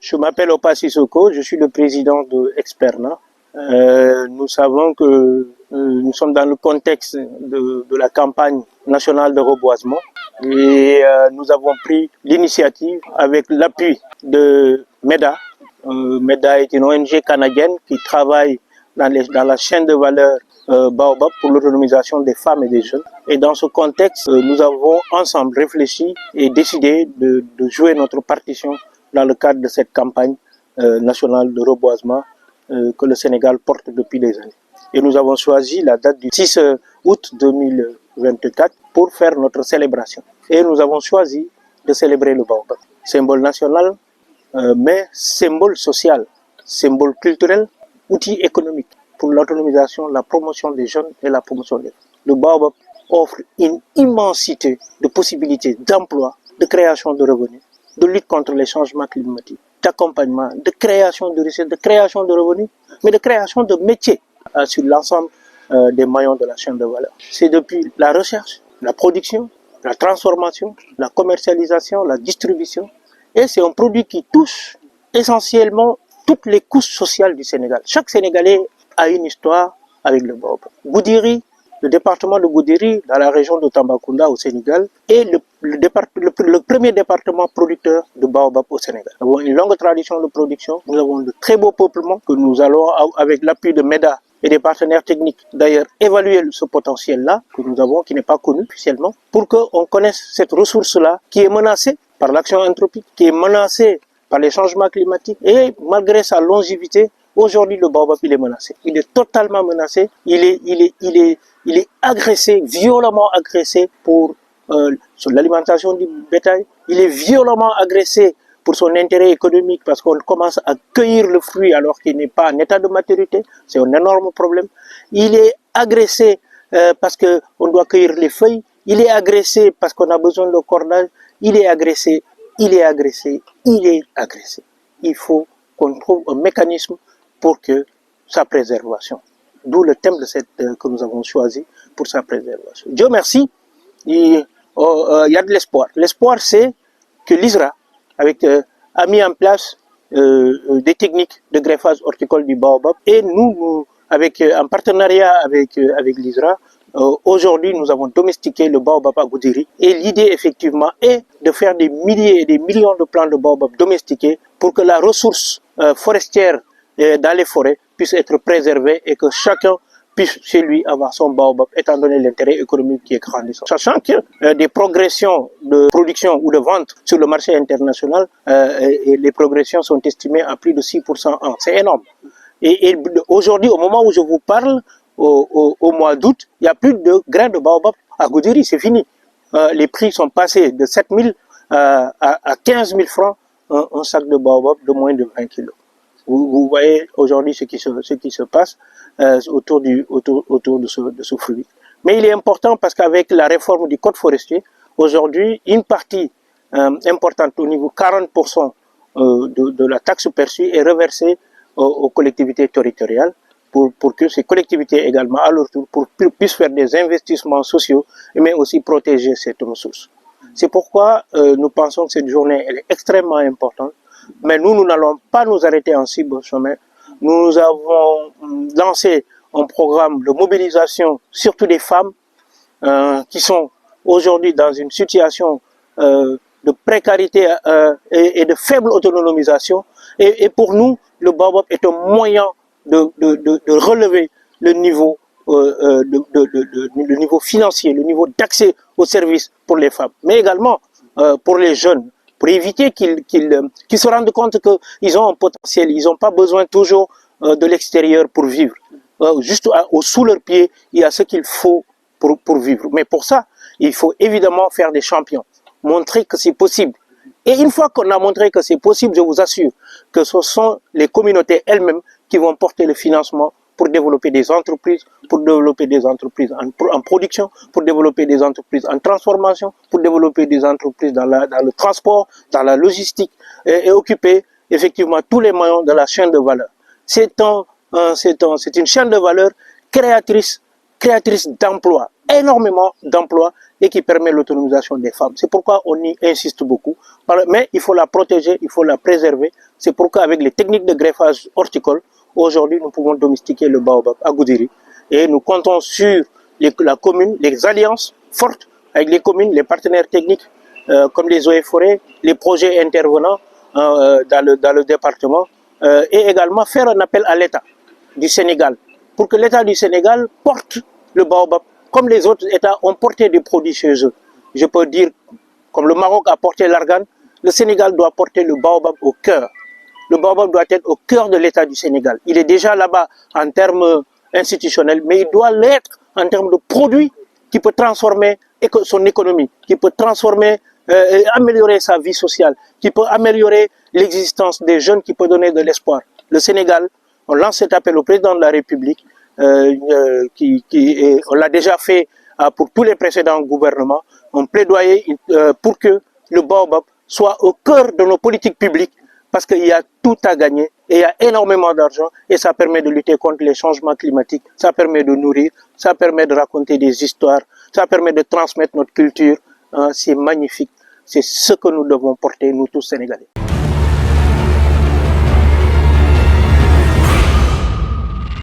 Je m'appelle Opa Sissoko, je suis le président de Experna. Nous savons que nous sommes dans le contexte de la campagne nationale de reboisement et nous avons pris l'initiative avec l'appui de MEDA. MEDA est une ONG canadienne qui travaille dans la chaîne de valeur Baobab pour l'autonomisation des femmes et des jeunes. Et dans ce contexte, nous avons ensemble réfléchi et décidé de jouer notre partition dans le cadre de cette campagne nationale de reboisement que le Sénégal porte depuis des années. Et nous avons choisi la date du 6 août 2024 pour faire notre célébration. Et nous avons choisi de célébrer le Baobab. Symbole national, mais symbole social, symbole culturel, outil économique pour l'autonomisation, la promotion des jeunes et la promotion des femmes. Le Baobab offre une immensité de possibilités d'emploi, de création de revenus, de lutte contre les changements climatiques, d'accompagnement, de création de richesses, de création de revenus, mais de création de métiers sur l'ensemble des maillons de la chaîne de valeur. C'est depuis la recherche, la production, la transformation, la commercialisation, la distribution. Et c'est un produit qui touche essentiellement toutes les couches sociales du Sénégal. Chaque Sénégalais a une histoire avec le Baobab. Goudiri, le département de Goudiri, dans la région de Tambacounda au Sénégal, est le premier département producteur de Baobab au Sénégal. Nous avons une longue tradition de production, nous avons de très beaux peuplements que nous allons, avec l'appui de MEDA et des partenaires techniques, d'ailleurs évaluer ce potentiel-là que nous avons, qui n'est pas connu officiellement, pour qu'on connaisse cette ressource-là qui est menacée par l'action anthropique, qui est menacée par les changements climatiques, et malgré sa longévité, aujourd'hui le Baobab il est menacé. Il est totalement menacé, il est agressé, violemment agressé pour l'alimentation du bétail, il est violemment agressé pour son intérêt économique parce qu'on commence à cueillir le fruit alors qu'il n'est pas en état de maturité, c'est un énorme problème. Il est agressé parce qu'on doit cueillir les feuilles, il est agressé parce qu'on a besoin de cordage, il est agressé, il est agressé, il est agressé. Il faut qu'on trouve un mécanisme pour que sa préservation. D'où le thème de que nous avons choisi pour sa préservation. Dieu merci, il y a de l'espoir. L'espoir, c'est que l'ISRA a mis en place des techniques de greffage horticole du Baobab et nous en partenariat avec l'ISRA, aujourd'hui, nous avons domestiqué le Baobab à Goudiri et l'idée, effectivement, est de faire des milliers et des millions de plants de Baobab domestiqués pour que la ressource forestière dans les forêts puisse être préservée et que chacun puisse chez lui avoir son Baobab, étant donné l'intérêt économique qui est grandissant. Sachant que des progressions de production ou de vente sur le marché international, les progressions sont estimées à plus de 6% an. C'est énorme. Et aujourd'hui, au moment où je vous parle, au mois d'août, il n'y a plus de grains de Baobab à Goudiri, c'est fini. Les prix sont passés de 7 000 à 15 000 francs un sac de Baobab de moins de 20 kilos. Vous voyez aujourd'hui ce qui se passe autour de ce fruit. Mais il est important parce qu'avec la réforme du code forestier, aujourd'hui, une partie importante, au niveau 40% de la taxe perçue est reversée aux collectivités territoriales pour que ces collectivités également, à leur tour, puissent faire des investissements sociaux, mais aussi protéger cette ressource. C'est pourquoi nous pensons que cette journée elle est extrêmement importante. Mais nous n'allons pas nous arrêter en si bon chemin. Nous avons lancé un programme de mobilisation, surtout des femmes, qui sont aujourd'hui dans une situation de précarité et de faible autonomisation. Et pour nous, le Baobab est un moyen de relever le niveau, le niveau financier, le niveau d'accès aux services pour les femmes, mais également pour les jeunes, pour éviter qu'ils se rendent compte qu'ils ont un potentiel, ils n'ont pas besoin toujours de l'extérieur pour vivre. Juste sous leurs pieds, il y a ce qu'il faut pour vivre. Mais pour ça, il faut évidemment faire des champions, montrer que c'est possible. Et une fois qu'on a montré que c'est possible, je vous assure que ce sont les communautés elles-mêmes qui vont porter le financement pour développer des entreprises, en production, pour développer des entreprises en transformation, pour développer des entreprises dans le transport, dans la logistique, et occuper effectivement tous les maillons de la chaîne de valeur. C'est une chaîne de valeur créatrice d'emplois, énormément d'emplois et qui permet l'autonomisation des femmes. C'est pourquoi on y insiste beaucoup. Mais il faut la protéger, il faut la préserver. C'est pourquoi avec les techniques de greffage horticole, aujourd'hui nous pouvons domestiquer le baobab à Goudiri. Et nous comptons sur la commune, les alliances fortes avec les communes, les partenaires techniques comme les eaux et forêts, les projets intervenants dans le département et également faire un appel à l'État du Sénégal pour que l'État du Sénégal porte le baobab comme les autres États ont porté des produits chez eux. Je peux dire, comme le Maroc a porté l'argan, le Sénégal doit porter le baobab au cœur. Le baobab doit être au cœur de l'État du Sénégal. Il est déjà là-bas en termes institutionnels, mais il doit l'être en termes de produits qui peut transformer son économie, qui peut transformer, améliorer sa vie sociale, qui peut améliorer l'existence des jeunes, qui peut donner de l'espoir. Le Sénégal, on lance cet appel au président de la République, on l'a déjà fait pour tous les précédents gouvernements, on plaidoyait pour que le baobab soit au cœur de nos politiques publiques, parce qu'il y a tout à gagner et il y a énormément d'argent et ça permet de lutter contre les changements climatiques, ça permet de nourrir, ça permet de raconter des histoires, ça permet de transmettre notre culture. C'est magnifique, c'est ce que nous devons porter, nous tous Sénégalais.